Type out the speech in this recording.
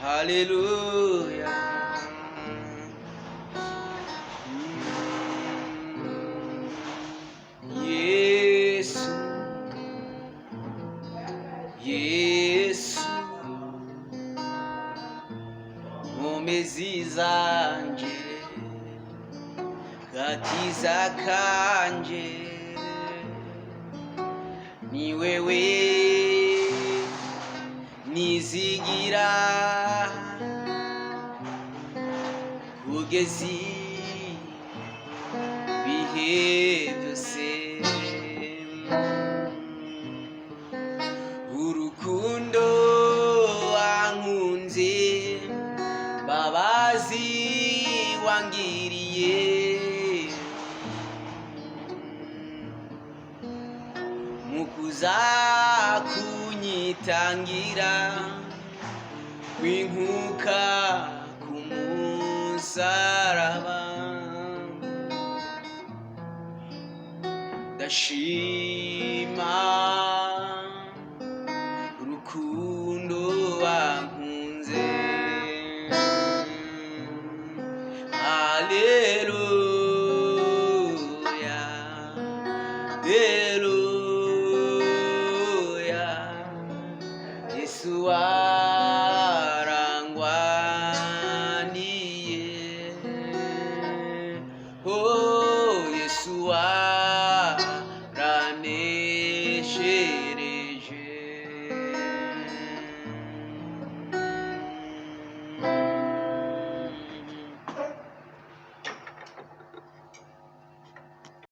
Haleluya. Yesu, Yesu, nkomezi zanje, gakiza kanje, ni wewe nizigira kugeza ibihe byose. Urukundo wankunze, mbabazi wangiriye, mukuza kunyitangira kwinkuka kumusaraba. Ndashima urukundo